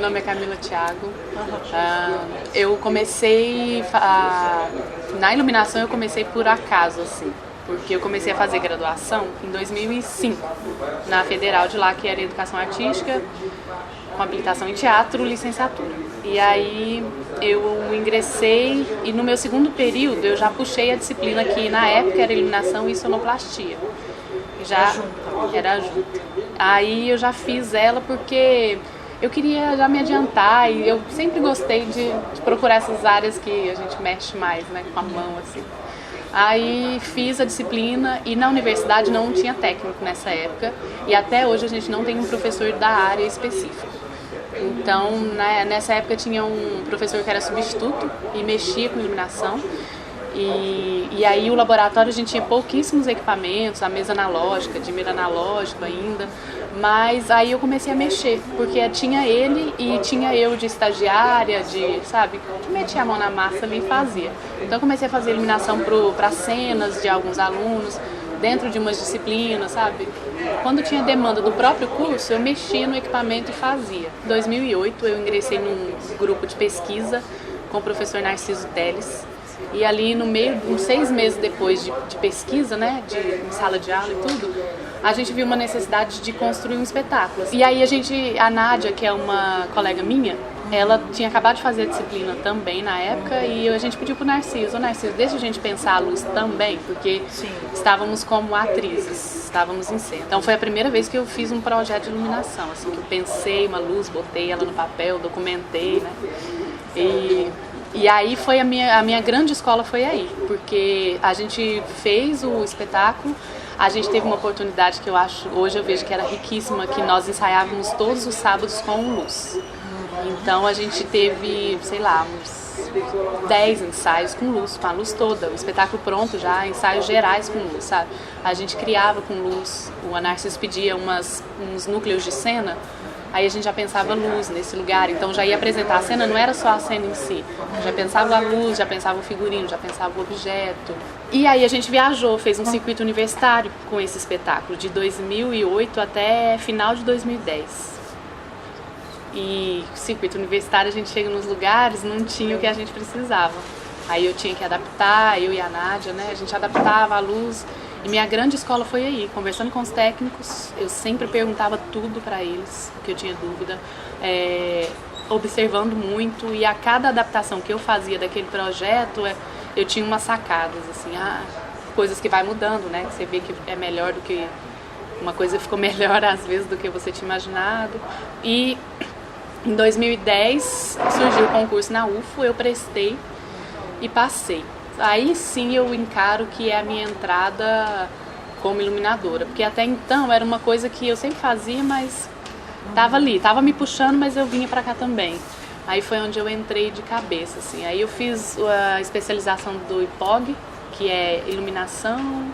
nome é Camila Thiago. Eu comecei na iluminação, eu comecei por acaso, assim, porque eu comecei a fazer graduação em 2005 na Federal de lá, que era Educação Artística, com habilitação em teatro, licenciatura. E aí eu ingressei e no meu segundo período eu já puxei a disciplina que na época era iluminação e sonoplastia. Já era junto. Aí eu já fiz ela porque eu queria já me adiantar e eu sempre gostei de procurar essas áreas que a gente mexe mais, né, com a mão, assim. Aí fiz a disciplina e na universidade não tinha técnico nessa época e até hoje a gente não tem um professor da área específica. Então, né, nessa época tinha um professor que era substituto e mexia com iluminação. E aí o laboratório a gente tinha pouquíssimos equipamentos, a mesa analógica, de mira analógico ainda, mas aí eu comecei a mexer, porque tinha ele e tinha eu de estagiária, sabe, que metia a mão na massa ali e fazia. Então eu comecei a fazer iluminação para cenas de alguns alunos, dentro de umas disciplinas, sabe? Quando tinha demanda do próprio curso, eu mexia no equipamento e fazia. Em 2008 eu ingressei num grupo de pesquisa com o professor Narciso Teles. E ali no meio, uns 6 meses depois de pesquisa, né, em sala de aula e tudo, a gente viu uma necessidade de construir um espetáculo. E aí a Nádia, que é uma colega minha, ela tinha acabado de fazer a disciplina também na época e a gente pediu pro Narciso, deixa a gente pensar a luz também, porque estávamos como atrizes, estávamos em cena. Então foi a primeira vez que eu fiz um projeto de iluminação, assim, que eu pensei uma luz, botei ela no papel, documentei, né, e aí foi a minha grande escola foi aí, porque a gente fez o espetáculo, a gente teve uma oportunidade que hoje eu vejo que era riquíssima, que nós ensaiávamos todos os sábados com luz. Então a gente teve, sei lá, uns 10 ensaios com a luz toda, o espetáculo pronto já, ensaios gerais com luz, sabe? A gente criava com luz, o Narciso pedia uns núcleos de cena. Aí a gente já pensava luz nesse lugar, então já ia apresentar a cena, não era só a cena em si. Já pensava a luz, já pensava o figurino, já pensava o objeto. E aí a gente viajou, fez um circuito universitário com esse espetáculo, de 2008 até final de 2010. E circuito universitário a gente chega nos lugares, não tinha o que a gente precisava. Aí eu tinha que adaptar, eu e a Nádia, né? A gente adaptava a luz. E minha grande escola foi aí, conversando com os técnicos, eu sempre perguntava tudo para eles, que eu tinha dúvida, observando muito, e a cada adaptação que eu fazia daquele projeto, eu tinha umas sacadas, assim, coisas que vai mudando, né? Você vê que é melhor do que, uma coisa ficou melhor às vezes do que você tinha imaginado. E em 2010 surgiu o concurso na UFO, eu prestei e passei. Aí sim eu encaro que é a minha entrada como iluminadora, porque até então era uma coisa que eu sempre fazia, mas tava ali, tava me puxando, mas eu vinha pra cá também. Aí foi onde eu entrei de cabeça, assim. Aí eu fiz a especialização do IPOG, que é iluminação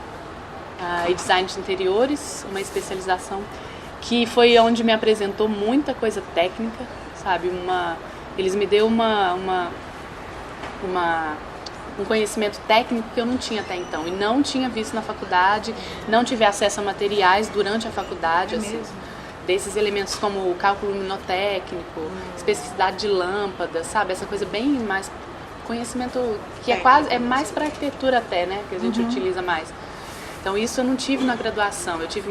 e design de interiores, uma especialização que foi onde me apresentou muita coisa técnica, sabe? Eles me deu um conhecimento técnico que eu não tinha até então e não tinha visto na faculdade, não tive acesso a materiais durante a faculdade, assim, desses elementos como o cálculo luminotécnico, especificidade de lâmpada, sabe, essa coisa bem mais conhecimento que é mais para arquitetura até, né, que a gente utiliza mais. Então isso eu não tive na graduação, eu tive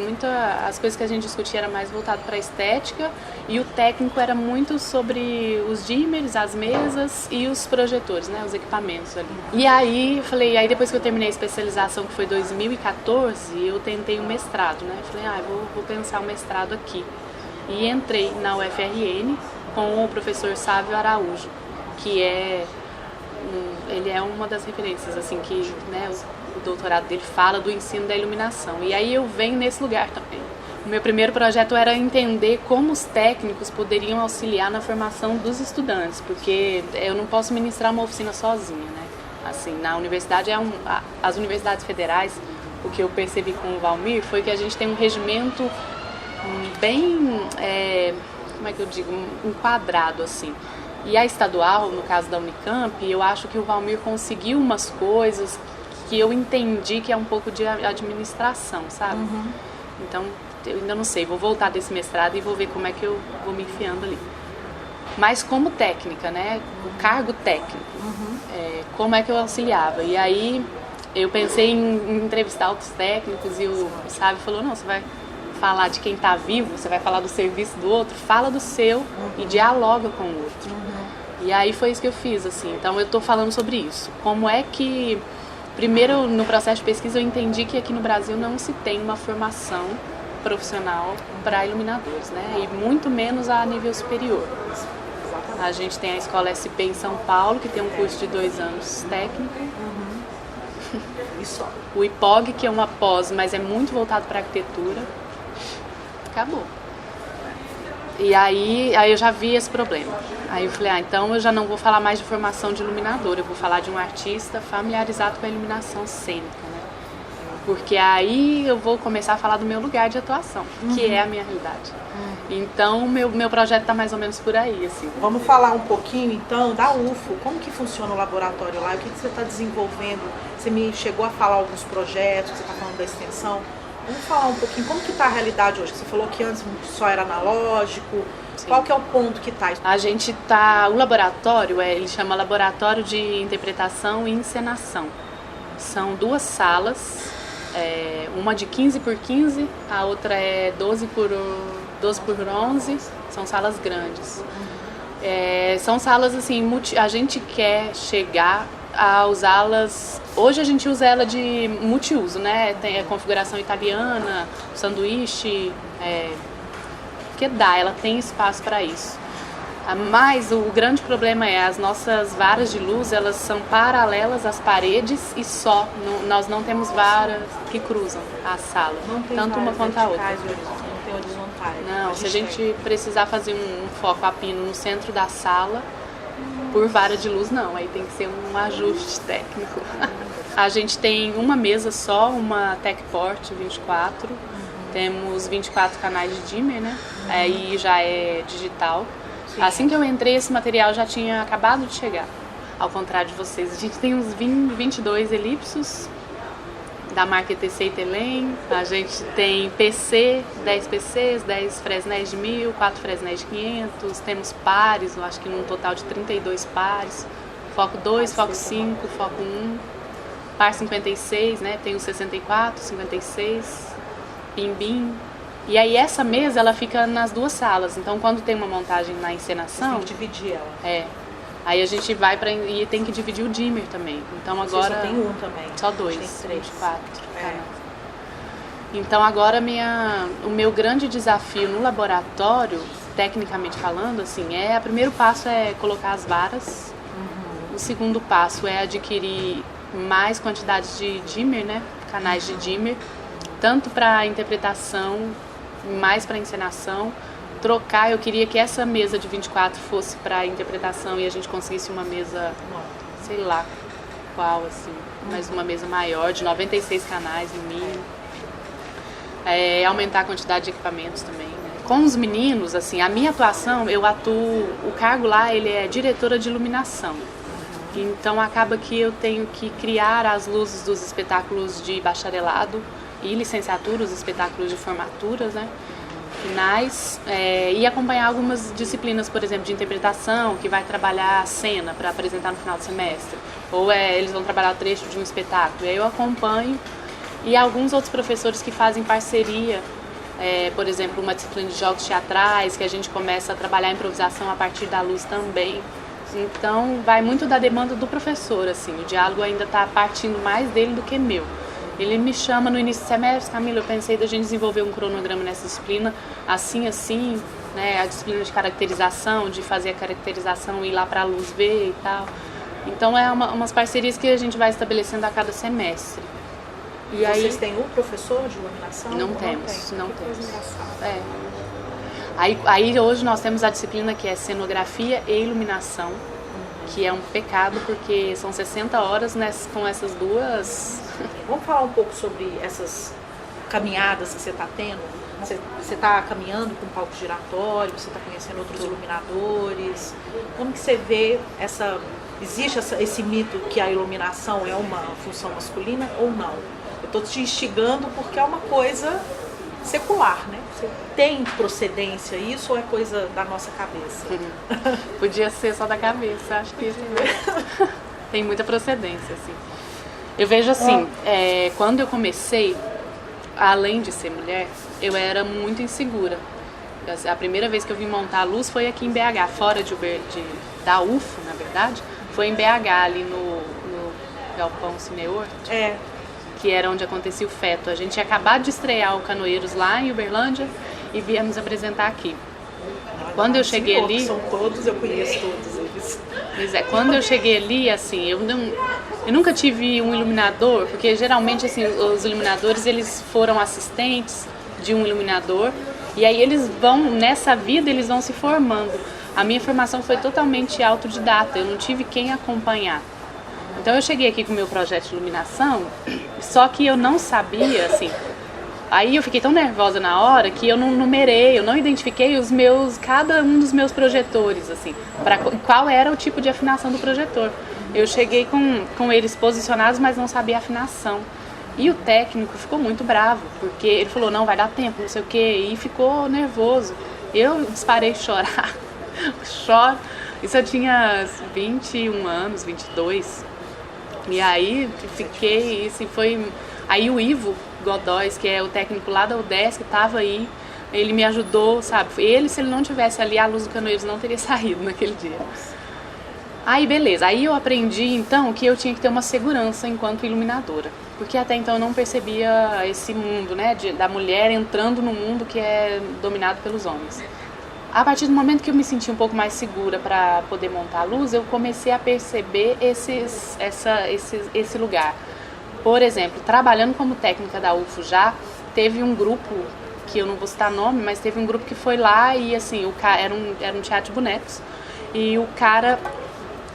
as coisas que a gente discutia era mais voltado para a estética e o técnico era muito sobre os dimmers, as mesas e os projetores, né, os equipamentos ali. E aí depois que eu terminei a especialização, que foi 2014, eu tentei um mestrado, né, falei, vou pensar um mestrado aqui. E entrei na UFRN com o professor Sávio Araújo, que ele é uma das referências, assim, que, né, o doutorado dele fala do ensino da iluminação. E aí eu venho nesse lugar também. O meu primeiro projeto era entender como os técnicos poderiam auxiliar na formação dos estudantes, porque eu não posso ministrar uma oficina sozinha, né? Assim, na universidade, as universidades federais, o que eu percebi com o Valmir foi que a gente tem um regimento bem, como é que eu digo, enquadrado, assim. E a estadual, no caso da Unicamp, eu acho que o Valmir conseguiu umas coisas que eu entendi que é um pouco de administração, sabe? Então, eu ainda não sei, vou voltar desse mestrado e vou ver como é que eu vou me enfiando ali. mas como técnica, né? O cargo técnico. Como é que eu auxiliava? E aí eu pensei em entrevistar outros técnicos e o Sábio falou, não, você vai falar de quem está vivo, você vai falar do serviço do outro, fala do seu e dialoga com o outro. E aí foi isso que eu fiz, assim. Então eu estou falando sobre isso. Como é que, primeiro no processo de pesquisa eu entendi que aqui no Brasil não se tem uma formação profissional para iluminadores, né? E muito menos a nível superior. A gente tem a Escola SP em São Paulo, que tem um curso de 2 anos técnico. Isso. O IPOG, que é uma pós, mas é muito voltado para arquitetura. Acabou. E aí eu já vi esse problema. Aí eu falei, então eu já não vou falar mais de formação de iluminador, eu vou falar de um artista familiarizado com a iluminação cênica, né? Porque aí eu vou começar a falar do meu lugar de atuação, que é a minha realidade. Então meu projeto está mais ou menos por aí, assim. Vamos falar um pouquinho então da UFO, como que funciona o laboratório lá, o que você está desenvolvendo? Você me chegou a falar alguns projetos, você está falando da extensão. Vamos falar um pouquinho, como que está a realidade hoje? Você falou que antes só era analógico. Sim. Qual que é o ponto que está? A gente o laboratório, ele chama Laboratório de Interpretação e Encenação. São 2 salas, uma de 15 por 15, a outra é 12 por 11, são salas grandes. São salas assim, a gente quer chegar a usá-las. Hoje a gente usa ela de multiuso, né? Tem a configuração italiana, sanduíche, que ela tem espaço para isso. Mas o grande problema é as nossas varas de luz, elas são paralelas às paredes e só. Nós não temos varas que cruzam a sala, tanto uma quanto a outra. Não tem horizontais. Não, se a gente precisar fazer um foco a pino no centro da sala, por vara de luz não, aí tem que ser um ajuste técnico. A gente tem uma mesa só, uma TechPort 24, temos 24 canais de dimmer, né? Aí já é digital. Sim. Assim que eu entrei, esse material já tinha acabado de chegar, ao contrário de vocês. A gente tem uns 22 elipsos da marca ETC e Telem, a gente tem PC, 10 PCs, 10 Fresnels de 1000, 4 Fresnels de 500, temos pares, eu acho que num total de 32 pares, foco 2, foco 5, foco 1, par 56, né, tem o 64, 56, bim-bim. E aí essa mesa, ela fica nas 2 salas, então quando tem uma montagem na encenação... Você tem que dividir ela. Aí a gente vai e tem que dividir o dimmer também. Então agora... Você só tem um também. Só 2, tem 3. 24. Então agora o meu grande desafio no laboratório, tecnicamente falando, assim, o primeiro passo é colocar as varas. O segundo passo é adquirir mais quantidades de dimmer, né? Canais de dimmer, tanto para interpretação, mais para encenação. Eu queria que essa mesa de 24 fosse para interpretação e a gente conseguisse uma mesa, sei lá qual, assim, mas uma mesa maior, de 96 canais no mínimo. Aumentar a quantidade de equipamentos também, né? Com os meninos, assim, a minha atuação, eu atuo, o cargo lá, ele é diretora de iluminação. Então acaba que eu tenho que criar as luzes dos espetáculos de bacharelado e licenciatura, os espetáculos de formaturas, né? Finais, e acompanhar algumas disciplinas, por exemplo, de interpretação, que vai trabalhar a cena para apresentar no final do semestre, ou eles vão trabalhar o trecho de um espetáculo, e aí eu acompanho, e alguns outros professores que fazem parceria, por exemplo, uma disciplina de jogos teatrais, que a gente começa a trabalhar a improvisação a partir da luz também. Então vai muito da demanda do professor, assim, o diálogo ainda está partindo mais dele do que meu. Ele me chama no início do semestre, Camila, eu pensei da gente desenvolver um cronograma nessa disciplina, assim, né, a disciplina de caracterização, de fazer a caracterização e ir lá para a luz ver e tal. Então umas parcerias que a gente vai estabelecendo a cada semestre. E vocês têm um professor de iluminação? Não temos. Aí hoje nós temos a disciplina que é cenografia e iluminação, que é um pecado porque são 60 horas com essas 2. Vamos falar um pouco sobre essas caminhadas que você está tendo? Você está caminhando com um palco giratório, você está conhecendo outros iluminadores. Como que você vê existe esse mito que a iluminação é uma função masculina ou não? Eu estou te instigando porque é uma coisa secular, né? Tem procedência isso ou é coisa da nossa cabeça? Podia ser só da cabeça, acho que tem muita procedência, assim. Eu vejo assim, quando eu comecei, além de ser mulher, eu era muito insegura. A primeira vez que eu vim montar a luz foi aqui em BH, fora da UFO, na verdade. Foi em BH, ali no Galpão Cineor, que era onde acontecia o feto. A gente tinha acabado de estrear o Canoeiros lá em Uberlândia e viemos apresentar aqui. Quando eu cheguei ali... São todos, eu conheço todos eles. Pois é, quando eu cheguei ali, assim, eu nunca tive um iluminador, porque geralmente, assim, os iluminadores, eles foram assistentes de um iluminador, e aí eles vão, nessa vida, eles vão se formando. A minha formação foi totalmente autodidata, eu não tive quem acompanhar. Então eu cheguei aqui com o meu projeto de iluminação, só que eu não sabia, assim... Aí eu fiquei tão nervosa na hora que eu não numerei, eu não identifiquei cada um dos meus projetores, assim, para qual era o tipo de afinação do projetor. Eu cheguei com eles posicionados, mas não sabia a afinação. E o técnico ficou muito bravo, porque ele falou, não, vai dar tempo, não sei o quê, e ficou nervoso. Eu disparei chorar, choro. Isso eu tinha 21 anos, 22. E aí fiquei, assim, foi... Aí o Ivo Godóis, que é o técnico lá da UDESC, estava aí, ele me ajudou, sabe? Se ele não tivesse ali, a luz do Canoeiros não teria saído naquele dia. Aí beleza, aí eu aprendi então que eu tinha que ter uma segurança enquanto iluminadora, porque até então eu não percebia esse mundo, né, da mulher entrando no mundo que é dominado pelos homens. A partir do momento que eu me senti um pouco mais segura para poder montar a luz, eu comecei a perceber esse lugar. Por exemplo, trabalhando como técnica da UFO já, teve um grupo, que eu não vou citar nome, mas teve um grupo que foi lá e assim, era um teatro de bonecos, e o cara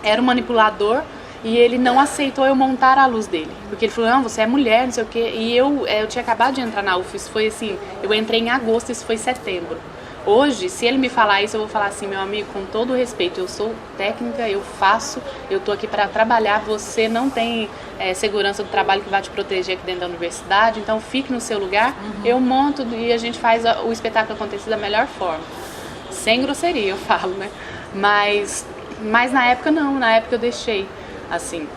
era um manipulador e ele não aceitou eu montar a luz dele, porque ele falou, não, você é mulher, não sei o quê, e eu tinha acabado de entrar na UFO, isso foi assim, eu entrei em agosto, isso foi setembro. Hoje, se ele me falar isso, eu vou falar assim, meu amigo, com todo o respeito, eu sou técnica, eu tô aqui para trabalhar, você não tem segurança do trabalho que vai te proteger aqui dentro da universidade, então fique no seu lugar, eu monto e a gente faz o espetáculo acontecer da melhor forma. Sem grosseria, eu falo, né? Mas na época não, na época eu deixei, assim...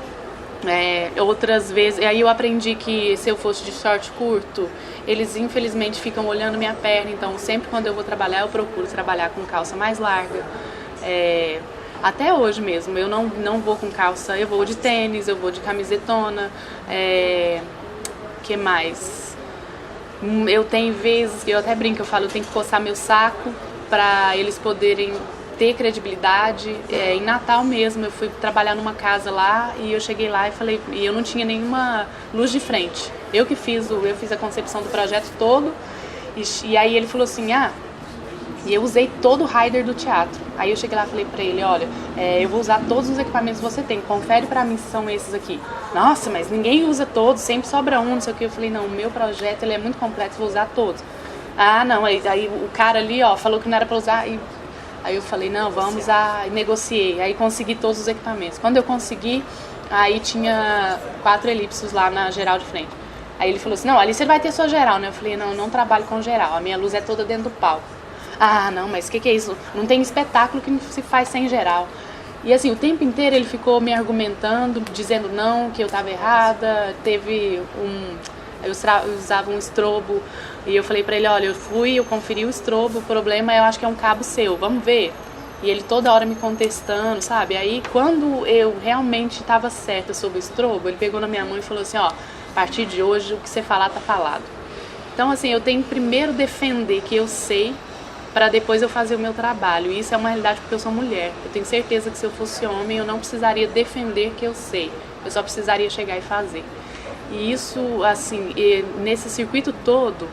outras vezes, aí eu aprendi que se eu fosse de short curto, eles infelizmente ficam olhando minha perna, então sempre quando eu vou trabalhar eu procuro trabalhar com calça mais larga. Até hoje mesmo, eu não vou com calça, eu vou de tênis, eu vou de camisetona, que mais? Eu tenho vezes, eu até brinco, eu falo, eu tenho que coçar meu saco para eles poderem ter credibilidade. Em Natal mesmo, eu fui trabalhar numa casa lá e eu cheguei lá e falei, e eu não tinha nenhuma luz de frente. Eu fiz a concepção do projeto todo e aí ele falou assim, e eu usei todo o rider do teatro. Aí eu cheguei lá e falei pra ele, olha, eu vou usar todos os equipamentos que você tem, confere pra mim se são esses aqui. Nossa, mas ninguém usa todos, sempre sobra um, não sei o que. Eu falei, não, o meu projeto ele é muito complexo, vou usar todos. Ah, não, aí o cara ali, falou que não era pra usar e... Aí eu falei, não, vamos negociei. Aí consegui todos os equipamentos. Quando eu consegui, aí tinha 4 elipsos lá na geral de frente. Aí ele falou assim, não, ali você vai ter sua geral, né? Eu falei, não, eu não trabalho com geral, a minha luz é toda dentro do palco. Ah, não, mas o que é isso? Não tem espetáculo que não se faz sem geral. E assim, o tempo inteiro ele ficou me argumentando, dizendo não, que eu estava errada. Eu usava um estrobo e eu falei pra ele, olha, eu conferi o estrobo, o problema eu acho que é um cabo seu, vamos ver? E ele toda hora me contestando, sabe? Aí quando eu realmente estava certa sobre o estrobo, ele pegou na minha mão e falou assim, a partir de hoje o que você falar tá falado. Então assim, eu tenho que primeiro defender que eu sei, para depois eu fazer o meu trabalho. E isso é uma realidade porque eu sou mulher. Eu tenho certeza que se eu fosse homem eu não precisaria defender que eu sei, eu só precisaria chegar e fazer. E isso, assim, nesse circuito todo,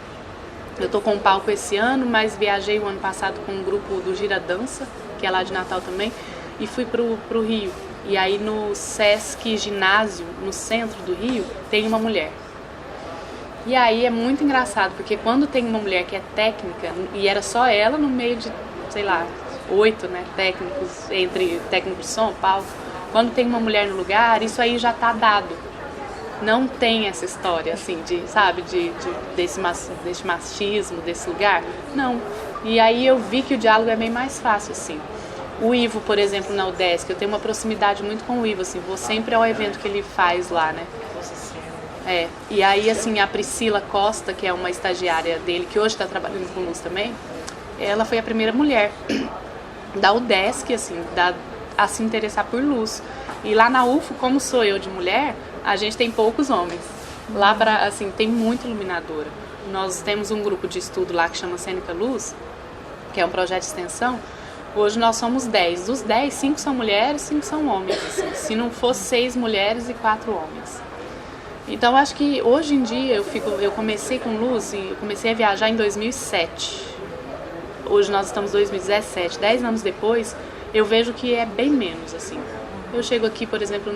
eu tô com um palco esse ano, mas viajei o ano passado com um grupo do Gira Dança, que é lá de Natal também, e fui pro Rio. E aí no Sesc Ginásio, no centro do Rio, tem uma mulher. E aí é muito engraçado, porque quando tem uma mulher que é técnica, e era só ela no meio de, sei lá, 8, né, técnicos, entre técnico de som, palco, quando tem uma mulher no lugar, isso aí já tá dado. não tem essa história, assim, desse machismo, desse lugar. Não. E aí eu vi que o diálogo é bem mais fácil, assim. O Ivo, por exemplo, na UDESC, eu tenho uma proximidade muito com o Ivo, assim, vou sempre ao evento que ele faz lá, né? E aí, assim, a Priscila Costa, que é uma estagiária dele, que hoje está trabalhando com luz também, ela foi a primeira mulher da UDESC, assim, a se interessar por luz. E lá na UFO, como sou eu de mulher, a gente tem poucos homens. Lá, assim, tem muita iluminadora. Nós temos um grupo de estudo lá que chama Cênica Luz, que é um projeto de extensão. Hoje nós somos 10. Dos 10, 5 são mulheres, 5 são homens. Assim. Se não fosse 6 mulheres e 4 homens. Então, acho que hoje em dia eu comecei com luz e eu comecei a viajar em 2007. Hoje nós estamos em 2017, 10 anos depois, eu vejo que é bem menos, assim. Eu chego aqui, por exemplo,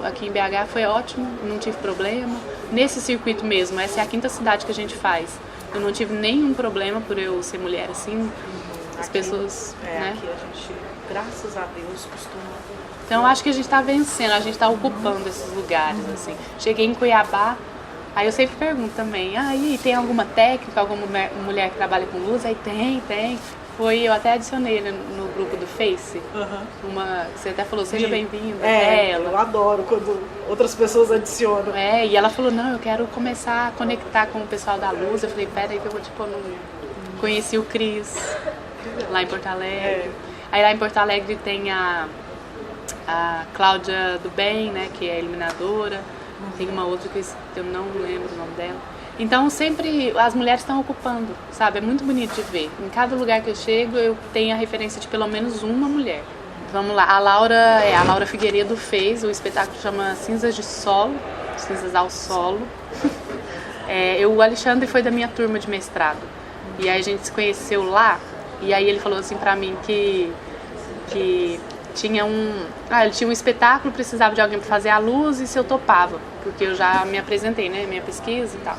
aqui em BH, foi ótimo, não tive problema. Nesse circuito mesmo, essa é a 5ª cidade que a gente faz. Eu não tive nenhum problema por eu ser mulher, assim. As pessoas, né? Aqui a gente, graças a Deus, costuma... Então, acho que a gente está vencendo, a gente está ocupando esses lugares, assim. Cheguei em Cuiabá, aí eu sempre pergunto também, aí tem alguma técnica, alguma mulher que trabalha com luz? Aí tem. Eu até adicionei no grupo do Face, você até falou, seja bem-vinda. Eu adoro quando outras pessoas adicionam. E ela falou, não, eu quero começar a conectar com o pessoal da luz. Eu falei, peraí que eu vou te pôr no... Conheci o Cris, lá em Porto Alegre. Aí lá em Porto Alegre tem a Cláudia do Bem, né, que é iluminadora. Tem uma outra que eu não lembro o nome dela. Então sempre as mulheres estão ocupando, sabe? É muito bonito de ver. Em cada lugar que eu chego eu tenho a referência de pelo menos uma mulher. Vamos lá, a Laura Figueiredo fez, o espetáculo chama Cinzas de Solo, Cinzas ao Solo. O Alexandre foi da minha turma de mestrado. E aí a gente se conheceu lá, e aí ele falou assim pra mim que tinha ele tinha um espetáculo, precisava de alguém para fazer a luz e se eu topava, porque eu já me apresentei, né, minha pesquisa e tal.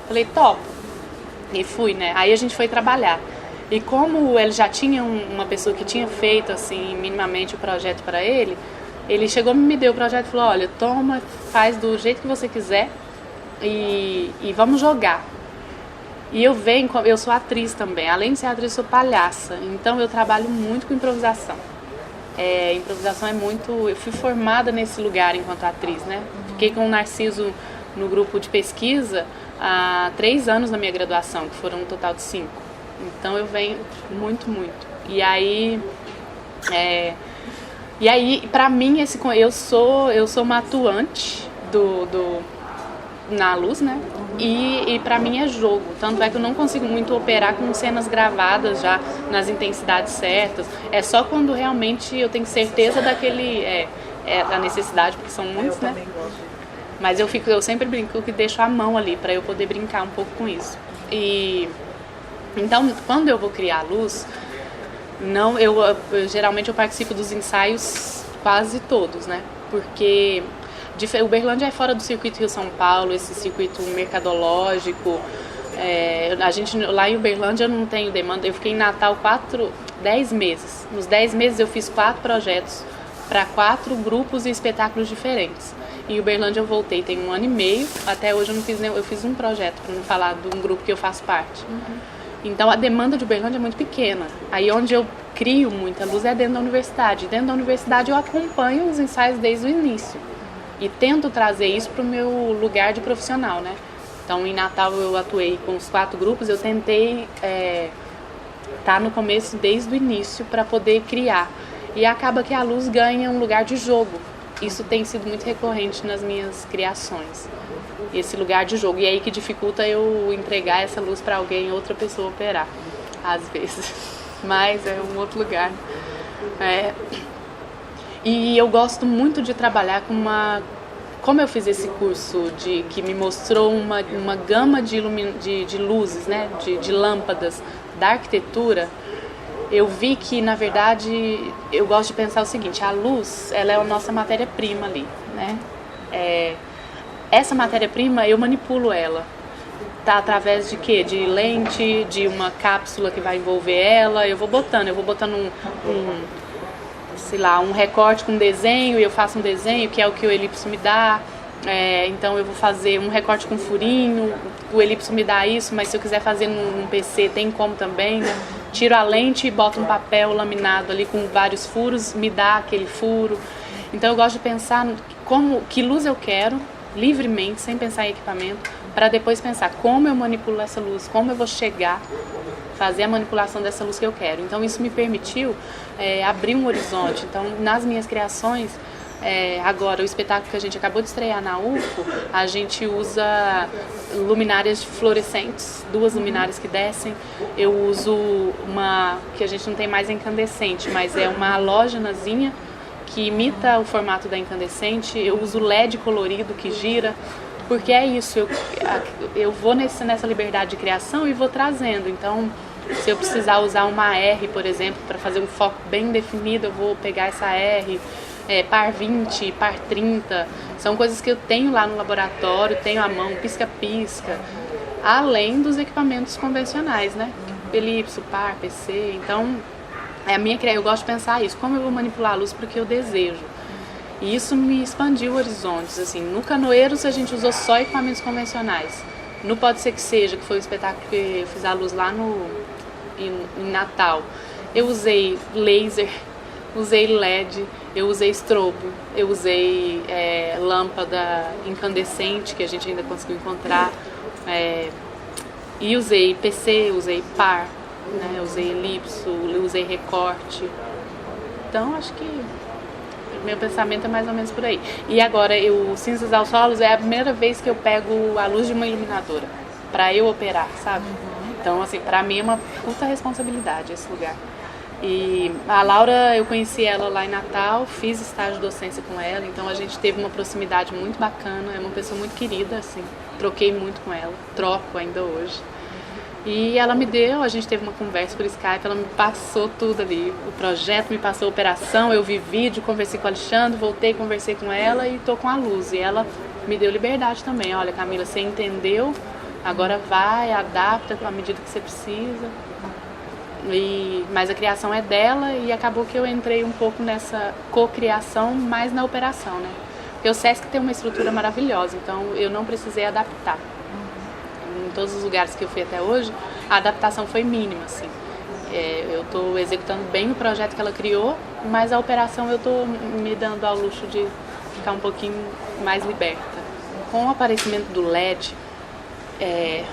Falei, topo. E fui, né? Aí a gente foi trabalhar. E como ele já tinha uma pessoa que tinha feito, assim, minimamente o projeto para ele chegou, me deu o projeto e falou, olha, toma, faz do jeito que você quiser e vamos jogar. E eu sou atriz também, além de ser atriz, eu sou palhaça, então eu trabalho muito com improvisação. Improvisação é muito... Eu fui formada nesse lugar enquanto atriz, né? Fiquei com o Narciso no grupo de pesquisa há 3 anos na minha graduação, que foram um total de 5. Então eu venho muito. E aí, pra mim, eu sou uma atuante na luz, né? E pra mim é jogo. Tanto é que eu não consigo muito operar com cenas gravadas já nas intensidades certas. É só quando realmente eu tenho certeza da necessidade, porque são muitos, né? Também gosto. Mas eu sempre brinco que deixo a mão ali pra eu poder brincar um pouco com isso. Então, quando eu vou criar a luz, geralmente eu participo dos ensaios quase todos, né? Porque Uberlândia é fora do circuito Rio-São Paulo, esse circuito mercadológico. A gente lá em Uberlândia eu não tenho demanda. Eu fiquei em Natal 10 meses. Nos 10 meses eu fiz 4 projetos para 4 grupos e espetáculos diferentes. Em Uberlândia eu voltei tem 1 ano e meio. Até hoje eu não fiz eu fiz um projeto, para não falar de um grupo que eu faço parte. Então a demanda de Uberlândia é muito pequena. Aí onde eu crio muita luz é dentro da universidade. Dentro da universidade eu acompanho os ensaios desde o início. E tento trazer isso para o meu lugar de profissional, né? Então, em Natal eu atuei com os 4 grupos, eu tentei estar no começo desde o início para poder criar. E acaba que a luz ganha um lugar de jogo. Isso tem sido muito recorrente nas minhas criações. Esse lugar de jogo. E é aí que dificulta eu entregar essa luz para alguém, outra pessoa operar, às vezes. Mas é um outro lugar. E eu gosto muito de trabalhar com como eu fiz esse curso que me mostrou uma gama de luzes, né, de lâmpadas da arquitetura, eu vi que, na verdade, eu gosto de pensar o seguinte, a luz, ela é a nossa matéria-prima ali, né? Essa matéria-prima, eu manipulo ela. Tá através de quê? De lente, de uma cápsula que vai envolver ela, eu vou botando um recorte com desenho, e eu faço um desenho, que é o que o elipso me dá. Então eu vou fazer um recorte com furinho, o elipso me dá isso, mas se eu quiser fazer num PC tem como também, né? Tiro a lente e boto um papel laminado ali com vários furos, me dá aquele furo. Então eu gosto de pensar que luz eu quero, livremente, sem pensar em equipamento, para depois pensar como eu manipulo essa luz, como eu vou chegar, fazer a manipulação dessa luz que eu quero. Então isso me permitiu abrir um horizonte. Então nas minhas criações, agora o espetáculo que a gente acabou de estrear na UFO, a gente usa luminárias fluorescentes, 2 luminárias que descem. Eu uso uma que a gente não tem mais incandescente, mas é uma halógenazinha que imita o formato da incandescente. Eu uso LED colorido que gira, porque é isso, eu vou nessa liberdade de criação e vou trazendo. Então, se eu precisar usar uma R, por exemplo, para fazer um foco bem definido, eu vou pegar essa R, par 20, par 30, são coisas que eu tenho lá no laboratório, tenho à mão, pisca-pisca, além dos equipamentos convencionais, né? Elipso, par, PC, então eu gosto de pensar isso, como eu vou manipular a luz para o que eu desejo. E isso me expandiu horizontes, assim. No Canoeiros a gente usou só equipamentos convencionais. No Pode Ser Que Seja, que foi o espetáculo que eu fiz a luz lá em Natal, eu usei laser, usei LED, eu usei strobo, eu usei lâmpada incandescente, que a gente ainda conseguiu encontrar, e usei PC, usei par, né? Usei elipso, usei recorte. Então acho que meu pensamento é mais ou menos por aí. E agora, o Cinzas ao Solos é a primeira vez que eu pego a luz de uma iluminadora pra eu operar, sabe? Então, assim, pra mim é uma puta responsabilidade esse lugar. E a Laura, eu conheci ela lá em Natal, fiz estágio de docência com ela, então a gente teve uma proximidade muito bacana, é uma pessoa muito querida, assim, troquei muito com ela, troco ainda hoje. E ela a gente teve uma conversa por Skype, ela me passou tudo ali, o projeto, me passou a operação, eu vi vídeo, conversei com o Alexandre, voltei, conversei com ela e tô com a luz. E ela me deu liberdade também, olha Camila, você entendeu, agora vai, adapta à medida que você precisa. Mas a criação é dela e acabou que eu entrei um pouco nessa cocriação, mais na operação, né? Porque o Sesc tem uma estrutura maravilhosa, então eu não precisei adaptar. Em todos os lugares que eu fui até hoje, a adaptação foi mínima, assim. Eu estou executando bem o projeto que ela criou, mas a operação eu estou me dando ao luxo de ficar um pouquinho mais liberta. Com o aparecimento do LED,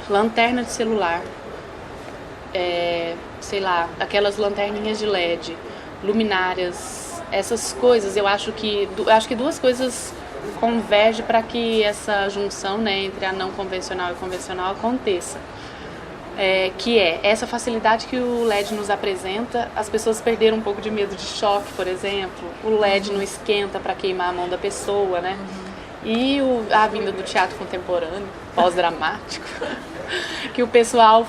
lanterna de celular, sei lá, aquelas lanterninhas de LED, luminárias, essas coisas, eu acho que 2 coisas convergem para que essa junção, né, entre a não convencional e convencional aconteça. Que é essa facilidade que o LED nos apresenta. As pessoas perderam um pouco de medo de choque, por exemplo. O LED não esquenta para queimar a mão da pessoa, né? E a vinda do teatro contemporâneo, pós-dramático, que o pessoal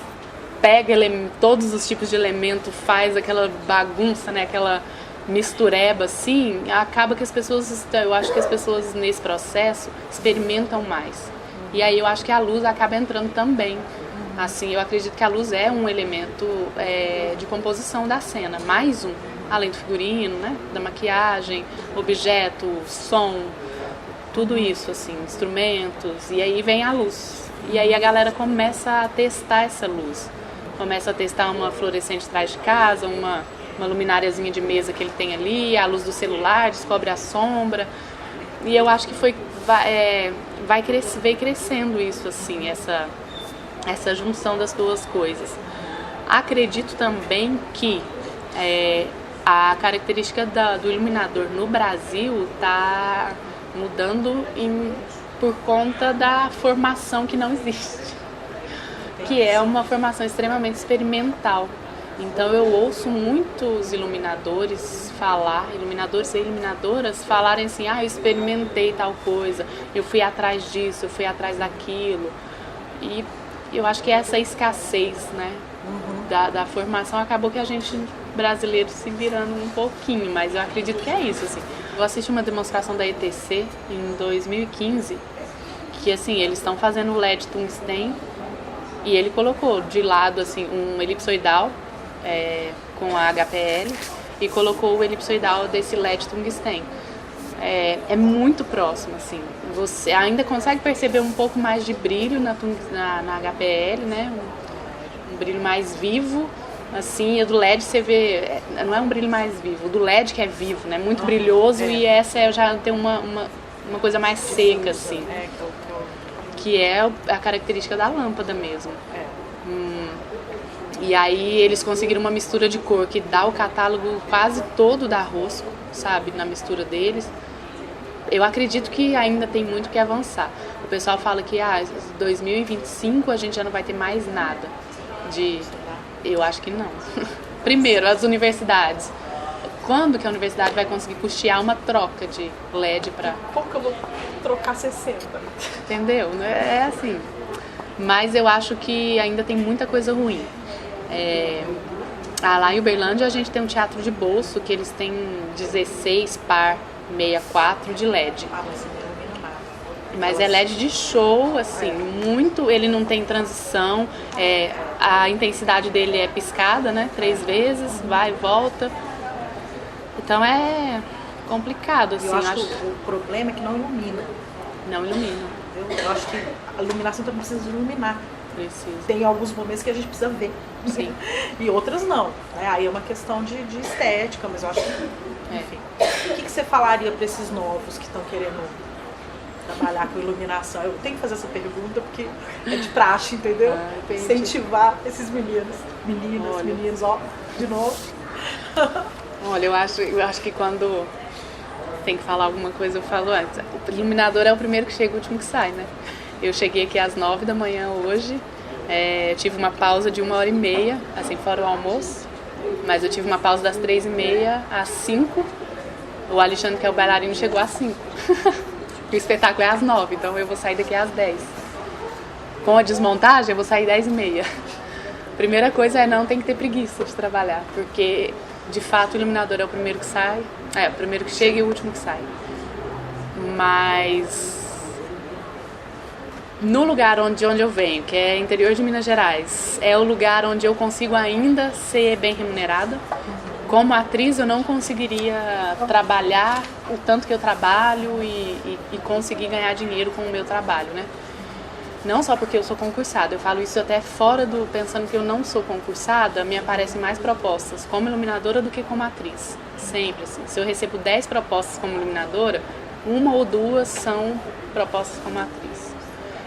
pega todos os tipos de elemento, faz aquela bagunça, né? Aquela mistureba, assim, acaba que eu acho que as pessoas nesse processo experimentam mais. E aí eu acho que a luz acaba entrando também. Assim, eu acredito que a luz é um elemento de composição da cena, mais um, além do figurino, né? Da maquiagem, objeto, som, tudo isso, assim, instrumentos, e aí vem a luz. E aí a galera começa a testar essa luz. Começa a testar uma fluorescente atrás de casa, uma lumináriazinha de mesa que ele tem ali, a luz do celular, descobre a sombra. E eu acho que veio crescendo isso, assim, essa junção das 2 coisas. Acredito também que a característica do iluminador no Brasil está mudando por conta da formação que não existe, que é uma formação extremamente experimental. Então eu ouço muitos iluminadores e iluminadoras falarem assim, eu experimentei tal coisa, eu fui atrás disso, eu fui atrás daquilo. E eu acho que essa escassez, né, da formação acabou que a gente, brasileiro, se virando um pouquinho, mas eu acredito que é isso, assim. Eu assisti uma demonstração da ETC em 2015, que assim, eles estão fazendo LED tungsten e ele colocou de lado assim um elipsoidal com a HPL e colocou o elipsoidal desse LED tungsten. é muito próximo, assim. Você ainda consegue perceber um pouco mais de brilho na HPL, né? Um brilho mais vivo, assim, e do LED você vê, não é um brilho mais vivo, o do LED que é vivo, né? Muito brilhoso, e essa já tem uma coisa mais seca, assim, que é a característica da lâmpada mesmo. E aí eles conseguiram uma mistura de cor que dá o catálogo quase todo da Rosco, sabe, na mistura deles. Eu acredito que ainda tem muito que avançar. O pessoal fala que 2025 a gente já não vai ter mais nada eu acho que não. Primeiro, as universidades. Quando que a universidade vai conseguir custear uma troca de LED para... Como que eu vou trocar 60? Entendeu? É assim. Mas eu acho que ainda tem muita coisa ruim. Lá em Uberlândia a gente tem um teatro de bolso que eles têm 16 par 64 de LED. Mas é LED de show, assim, muito, ele não tem transição, a intensidade dele é piscada, né, 3 vezes, vai e volta. Então é complicado, assim. Eu acho que o problema é que não ilumina. Não ilumina. Eu acho que a iluminação também precisa iluminar. Precisa. Tem alguns momentos que a gente precisa ver. Sim. E outras não. Né? Aí é uma questão de estética, mas eu acho que, enfim. O que você falaria para esses novos que estão querendo trabalhar com iluminação? Eu tenho que fazer essa pergunta porque é de praxe, entendeu? Incentivar esses meninos, ó, de novo. Olha, eu acho que quando tem que falar alguma coisa, eu falo antes. O iluminador é o primeiro que chega, o último que sai, né? Eu cheguei aqui às 9 da manhã hoje, tive uma pausa de 1h30, assim, fora o almoço, mas eu tive uma pausa das 3h30 às 5. O Alexandre, que é o bailarino, chegou às 5. O espetáculo é às 9, então eu vou sair daqui às 10. Com a desmontagem, eu vou sair 10h30. Primeira coisa não tem que ter preguiça de trabalhar, porque de fato o iluminador é o primeiro que sai, o primeiro que chega e o último que sai. Mas no lugar onde eu venho, que é interior de Minas Gerais, é o lugar onde eu consigo ainda ser bem remunerada. Como atriz eu não conseguiria trabalhar o tanto que eu trabalho e conseguir ganhar dinheiro com o meu trabalho, né? Não só porque eu sou concursada, eu falo isso até pensando que eu não sou concursada, me aparecem mais propostas como iluminadora do que como atriz. Sempre assim. Se eu recebo 10 propostas como iluminadora, 1 ou 2 são propostas como atriz.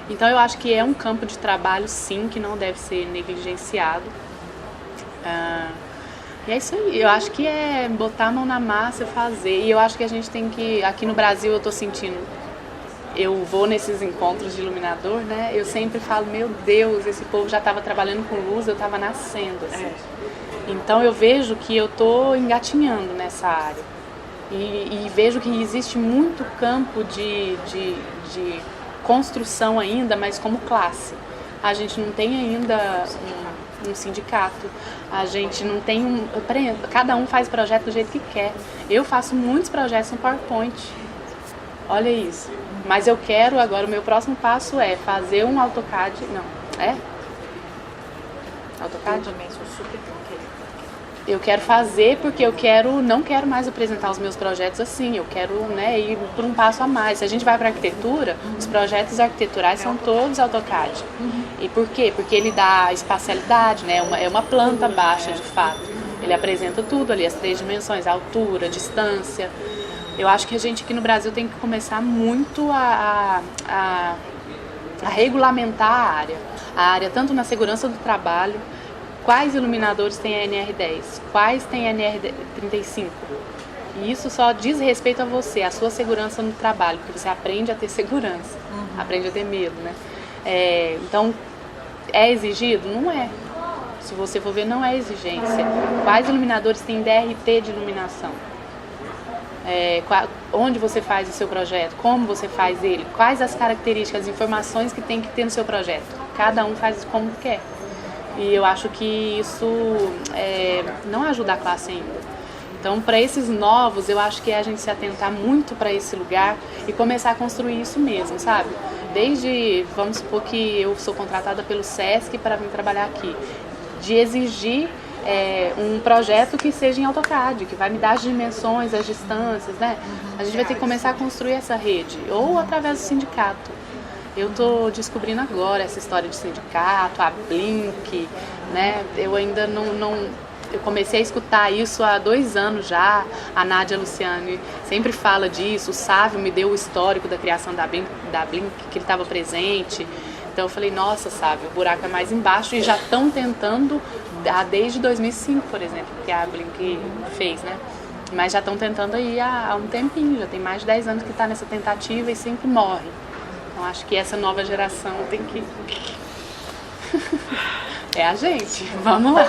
Então eu acho que é um campo de trabalho, sim, que não deve ser negligenciado. E é isso aí, eu acho que é botar a mão na massa e fazer. E eu acho que a gente tem que, aqui no Brasil eu tô sentindo, eu vou nesses encontros de iluminador, né? Eu sempre falo, meu Deus, esse povo já estava trabalhando com luz, eu estava nascendo, assim. Então eu vejo que eu tô engatinhando nessa área. E vejo que existe muito campo de construção ainda, mas como classe. A gente não tem ainda um sindicato, a gente não tem cada um faz projeto do jeito que quer. Eu faço muitos projetos no PowerPoint, olha isso. Mas eu quero agora, o meu próximo passo é fazer um AutoCAD, AutoCAD? Eu também sou super Eu quero fazer porque não quero mais apresentar os meus projetos assim, eu quero, né, ir por um passo a mais. Se a gente vai para arquitetura, os projetos arquiteturais são todos AutoCAD. E por quê? Porque ele dá espacialidade, né, é uma planta baixa de fato. Ele apresenta tudo ali, as 3 dimensões, a altura, a distância. Eu acho que a gente aqui no Brasil tem que começar muito a regulamentar a área tanto na segurança do trabalho. Quais iluminadores têm a NR10? Quais têm a NR35? E isso só diz respeito a você, a sua segurança no trabalho, porque você aprende a ter segurança, aprende a ter medo, né? Então, é exigido? Não é. Se você for ver, não é exigência. Quais iluminadores têm DRT de iluminação? Onde você faz o seu projeto? Como você faz ele? Quais as características, as informações que tem que ter no seu projeto? Cada um faz como quer. E eu acho que isso não ajuda a classe ainda. Então, para esses novos, eu acho que é a gente se atentar muito para esse lugar e começar a construir isso mesmo, sabe? Desde, vamos supor que eu sou contratada pelo SESC para vir trabalhar aqui, de exigir um projeto que seja em AutoCAD, que vai me dar as dimensões, as distâncias, né? A gente vai ter que começar a construir essa rede, ou através do sindicato. Eu tô descobrindo agora essa história de sindicato, a Blink, né? Eu ainda eu comecei a escutar isso há 2 anos já. A Nádia Luciani sempre fala disso. O Sávio me deu o histórico da criação da Blink, que ele estava presente. Então eu falei, nossa, Sávio, o buraco é mais embaixo, e já estão tentando, desde 2005, por exemplo, que a Blink fez, né? Mas já estão tentando aí há um tempinho, já tem mais de 10 anos que está nessa tentativa e sempre morre. Então acho que essa nova geração tem que... É a gente, vamos lá.